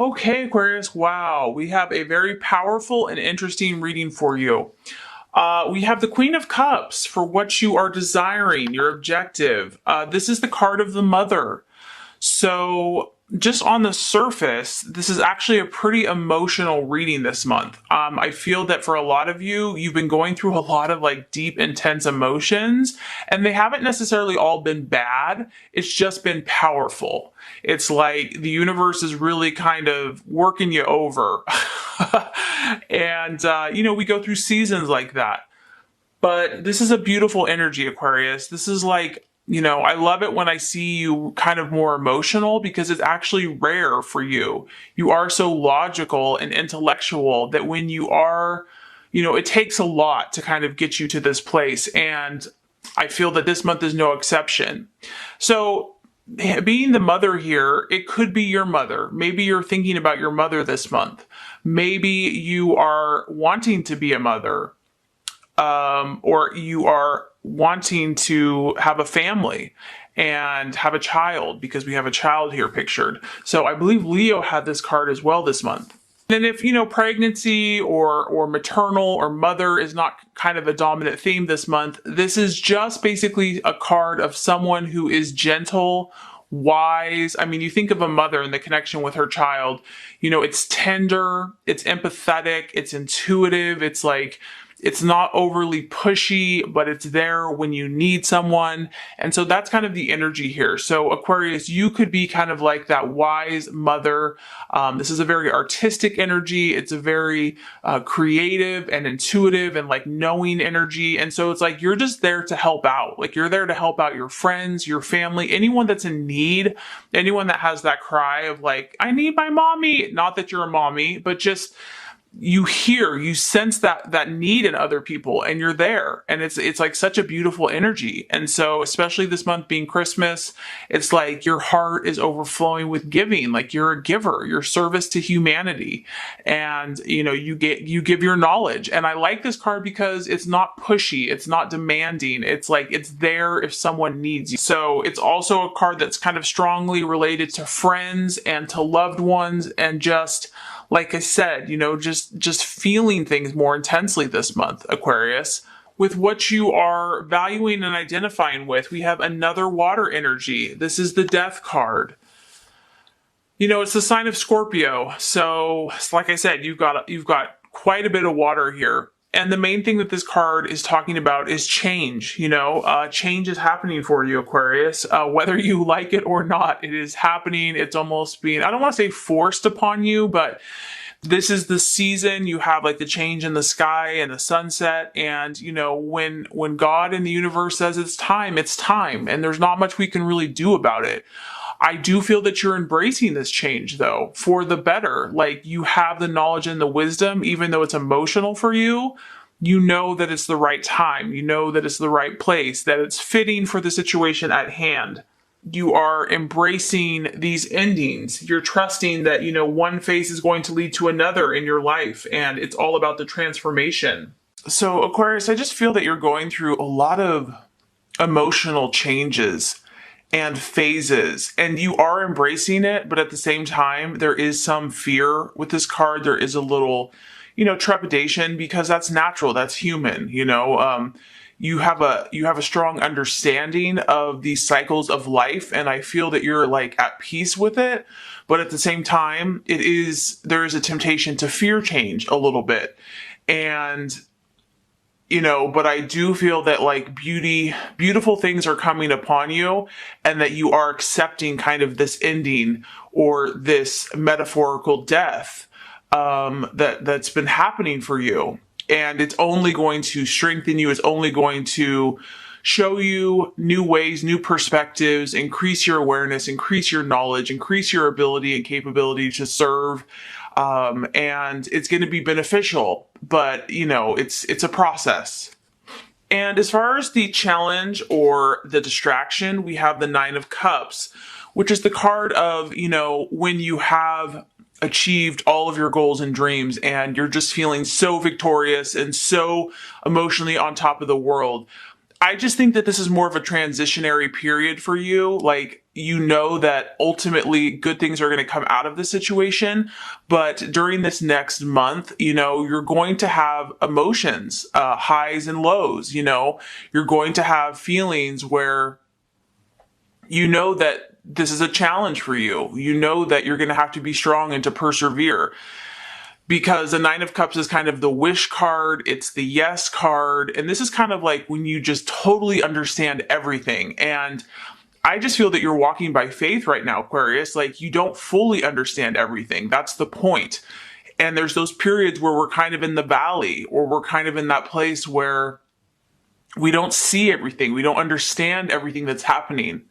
Okay, Aquarius, wow, we have a very powerful and interesting reading for you. We have the Queen of Cups for what you are desiring, your objective. This is the card of the mother. So, just on the surface, this is actually a pretty emotional reading this month. I feel that for a lot of you, you've been going through a lot of like deep, intense emotions, and they haven't necessarily all been bad. It's just been powerful. It's like the universe is really kind of working you over. And we go through seasons like that. But this is a beautiful energy, Aquarius. This is like, I love it when I see you kind of more emotional because it's actually rare for you. You are so logical and intellectual that when you are, it takes a lot to kind of get you to this place. And I feel that this month is no exception. So, being the mother here, it could be your mother. Maybe you're thinking about your mother this month. Maybe you are wanting to be a mother. Or you are wanting to have a family and have a child because we have a child here pictured. So I believe Leo had this card as well this month. And if, pregnancy or maternal or mother is not kind of a dominant theme this month, this is just basically a card of someone who is gentle, wise. I mean, you think of a mother and the connection with her child, it's tender, it's empathetic, it's intuitive, it's like, it's not overly pushy, but it's there when you need someone. And so that's kind of the energy here. So Aquarius, you could be kind of like that wise mother. This is a very artistic energy. It's a very creative and intuitive and like knowing energy. And so it's like you're just there to help out. Like you're there to help out your friends, your family, anyone that's in need, anyone that has that cry of like, I need my mommy. Not that you're a mommy, but just you sense that need in other people and you're there, and it's like such a beautiful energy. And so especially this month being Christmas, it's like your heart is overflowing with giving, like you're a giver, your service to humanity, and you give your knowledge. And I like this card because it's not pushy, it's not demanding, it's like it's there if someone needs you. So it's also a card that's kind of strongly related to friends and to loved ones, and just like I said, just feeling things more intensely this month, Aquarius. With what you are valuing and identifying with, we have another water energy. This is the Death card. It's the sign of Scorpio. So, like I said, you've got quite a bit of water here. And the main thing that this card is talking about is change. Change is happening for you, Aquarius. Whether you like it or not, it is happening. It's almost being, I don't want to say forced upon you, but this is the season. You have like the change in the sky and the sunset. And, when God in the universe says it's time, and there's not much we can really do about it. I do feel that you're embracing this change, though, for the better. Like, you have the knowledge and the wisdom, even though it's emotional for you. You know that it's the right time. You know that it's the right place, that it's fitting for the situation at hand. You are embracing these endings. You're trusting that, one phase is going to lead to another in your life, and it's all about the transformation. So, Aquarius, I just feel that you're going through a lot of emotional changes and phases, and you are embracing it, but at the same time, there is some fear with this card. There is a little, trepidation, because that's natural, that's human. You have a strong understanding of these cycles of life, and I feel that you're like at peace with it, but at the same time, there is a temptation to fear change a little bit. And but I do feel that like beautiful things are coming upon you, and that you are accepting kind of this ending or this metaphorical death that's been happening for you. And it's only going to strengthen you. It's only going to show you new ways, new perspectives, increase your awareness, increase your knowledge, increase your ability and capability to serve. And it's going to be beneficial, but it's a process. And as far as the challenge or the distraction, we have the Nine of Cups, which is the card of, when you have achieved all of your goals and dreams and you're just feeling so victorious and so emotionally on top of the world. I just think that this is more of a transitionary period for you. Like, you know that ultimately good things are going to come out of the situation. But during this next month, you're going to have emotions, highs and lows. You're going to have feelings where you know that this is a challenge for you. You know that you're going to have to be strong and to persevere, because the Nine of Cups is kind of the wish card. It's the yes card. And this is kind of like when you just totally understand everything. And I just feel that you're walking by faith right now, Aquarius. Like, you don't fully understand everything. That's the point. And there's those periods where we're kind of in the valley, or we're kind of in that place where we don't see everything. We don't understand everything that's happening.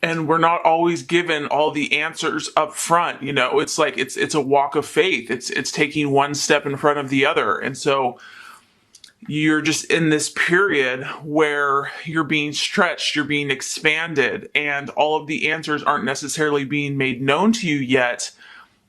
And we're not always given all the answers up front. It's like, it's a walk of faith. It's taking one step in front of the other. And so you're just in this period where you're being stretched, you're being expanded, and all of the answers aren't necessarily being made known to you yet,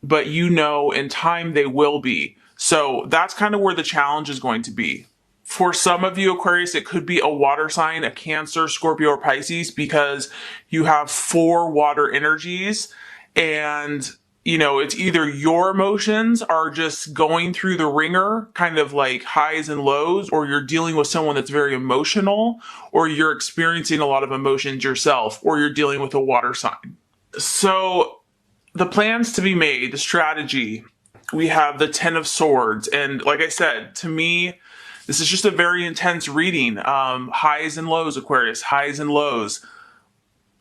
but in time they will be. So that's kind of where the challenge is going to be. For some of you, Aquarius, it could be a water sign, a Cancer, Scorpio, or Pisces, because you have 4 water energies, and it's either your emotions are just going through the ringer, kind of like highs and lows, or you're dealing with someone that's very emotional, or you're experiencing a lot of emotions yourself, or you're dealing with a water sign. So the plans to be made, the strategy, we have the 10 of Swords. And like I said, to me, this is just a very intense reading. Highs and lows, Aquarius, highs and lows.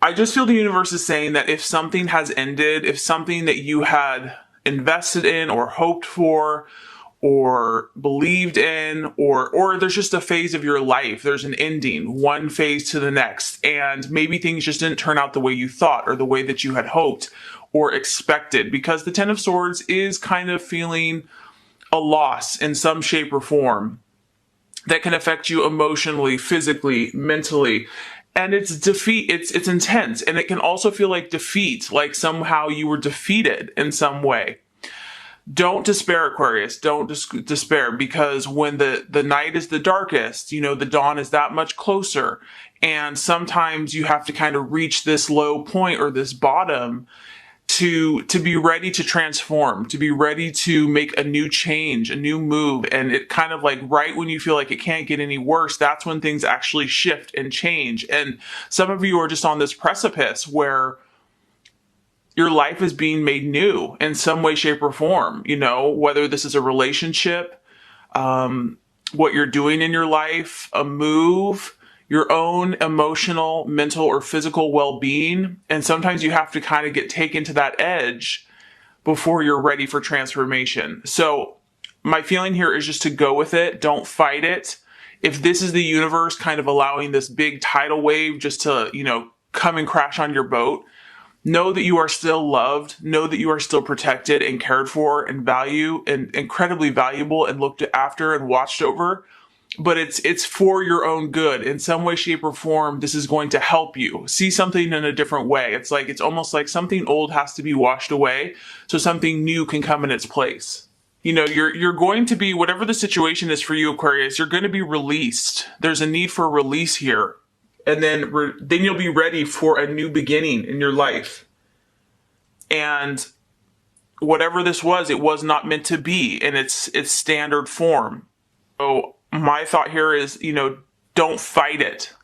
I just feel the universe is saying that if something has ended, if something that you had invested in or hoped for or believed in, or there's just a phase of your life, there's an ending, one phase to the next, and maybe things just didn't turn out the way you thought or the way that you had hoped or expected, because the 10 of Swords is kind of feeling a loss in some shape or form that can affect you emotionally, physically, mentally. And it's defeat, it's intense. And it can also feel like defeat, like somehow you were defeated in some way. Don't despair, Aquarius. Don't despair, because when the night is the darkest, the dawn is that much closer. And sometimes you have to kind of reach this low point or this bottom to be ready to transform, to be ready to make a new change, a new move. And it kind of like right when you feel like it can't get any worse, that's when things actually shift and change. And some of you are just on this precipice where your life is being made new in some way, shape, or form, whether this is a relationship, what you're doing in your life, a move, your own emotional, mental, or physical well-being. And sometimes you have to kind of get taken to that edge before you're ready for transformation. So my feeling here is just to go with it. Don't fight it. If this is the universe kind of allowing this big tidal wave just to, come and crash on your boat, know that you are still loved. Know that you are still protected and cared for and valued and incredibly valuable and looked after and watched over. But it's for your own good. In some way, shape, or form, this is going to help you see something in a different way. It's almost like something old has to be washed away so something new can come in its place. You're going to be, whatever the situation is for you, Aquarius, you're going to be released. There's a need for release here. And then you'll be ready for a new beginning in your life. And whatever this was, it was not meant to be in its standard form. So my thought here is, don't fight it.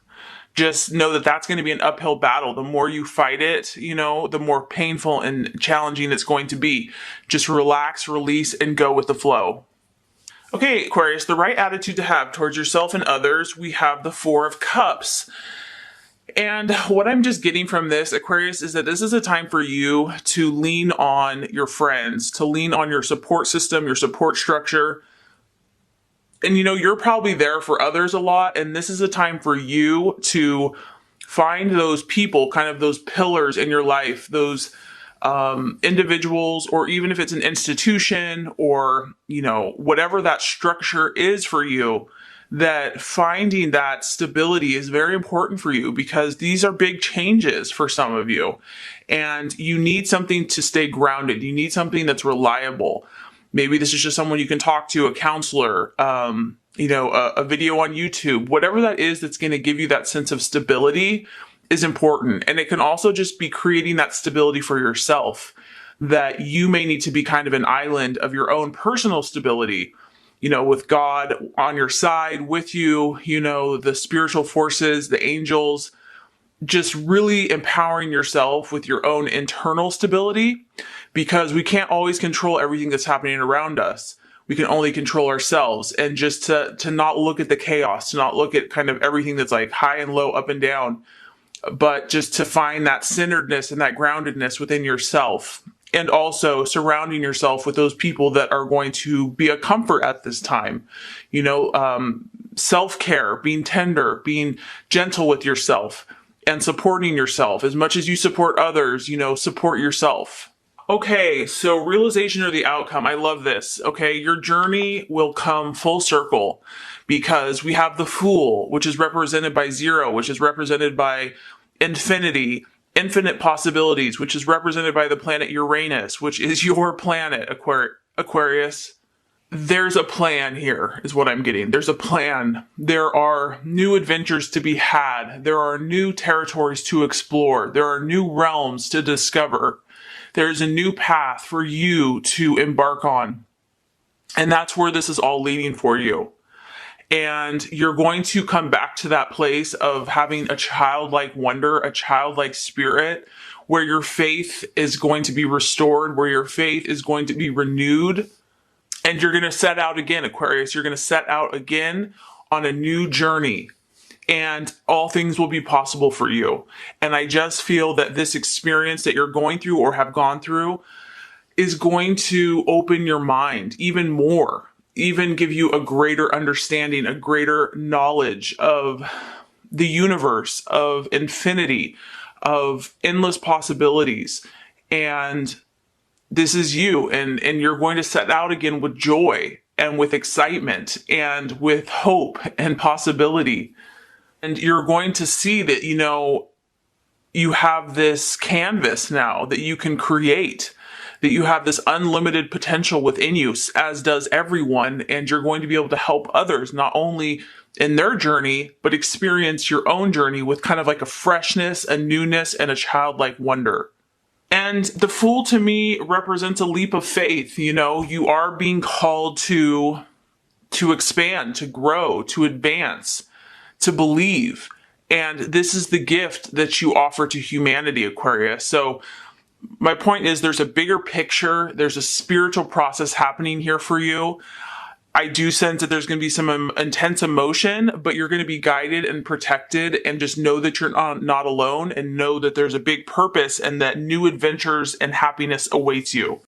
Just know that that's going to be an uphill battle. The more you fight it, the more painful and challenging it's going to be. Just relax, release, and go with the flow. Okay, Aquarius, the right attitude to have towards yourself and others, we have the 4 of Cups. And what I'm just getting from this, Aquarius, is that this is a time for you to lean on your friends, to lean on your support system, your support structure. And you're probably there for others a lot, and this is a time for you to find those people, kind of those pillars in your life, those individuals, or even if it's an institution or, whatever that structure is for you, that finding that stability is very important for you, because these are big changes for some of you. And you need something to stay grounded. You need something that's reliable. Maybe this is just someone you can talk to, a counselor, a video on YouTube, whatever that is that's going to give you that sense of stability is important. And it can also just be creating that stability for yourself, that you may need to be kind of an island of your own personal stability, with God on your side with you, the spiritual forces, the angels, just really empowering yourself with your own internal stability, because we can't always control everything that's happening around us. We can only control ourselves, and just to not look at the chaos, to not look at kind of everything that's like high and low, up and down, but just to find that centeredness and that groundedness within yourself. And also surrounding yourself with those people that are going to be a comfort at this time. Self-care, being tender, being gentle with yourself, and supporting yourself. As much as you support others, support yourself. Okay, so realization or the outcome. I love this. Okay, your journey will come full circle, because we have the Fool, which is represented by 0, which is represented by infinity, infinite possibilities, which is represented by the planet Uranus, which is your planet, Aquarius. There's a plan here, is what I'm getting. There's a plan. There are new adventures to be had. There are new territories to explore. There are new realms to discover. There's a new path for you to embark on. And that's where this is all leading for you. And you're going to come back to that place of having a childlike wonder, a childlike spirit, where your faith is going to be restored, where your faith is going to be renewed. And you're going to set out again, Aquarius. You're going to set out again on a new journey. And all things will be possible for you. And I just feel that this experience that you're going through or have gone through is going to open your mind even more, even give you a greater understanding, a greater knowledge of the universe, of infinity, of endless possibilities. And this is you, and you're going to set out again with joy and with excitement and with hope and possibility. And you're going to see that, you have this canvas now that you can create, that you have this unlimited potential within you, as does everyone. And you're going to be able to help others, not only in their journey, but experience your own journey with kind of like a freshness, a newness, and a childlike wonder. And the Fool to me represents a leap of faith. You are being called to expand, to grow, to advance, to believe. And this is the gift that you offer to humanity, Aquarius. So my point is, there's a bigger picture. There's a spiritual process happening here for you. I do sense that there's going to be some intense emotion, but you're going to be guided and protected, and just know that you're not alone, and know that there's a big purpose and that new adventures and happiness awaits you.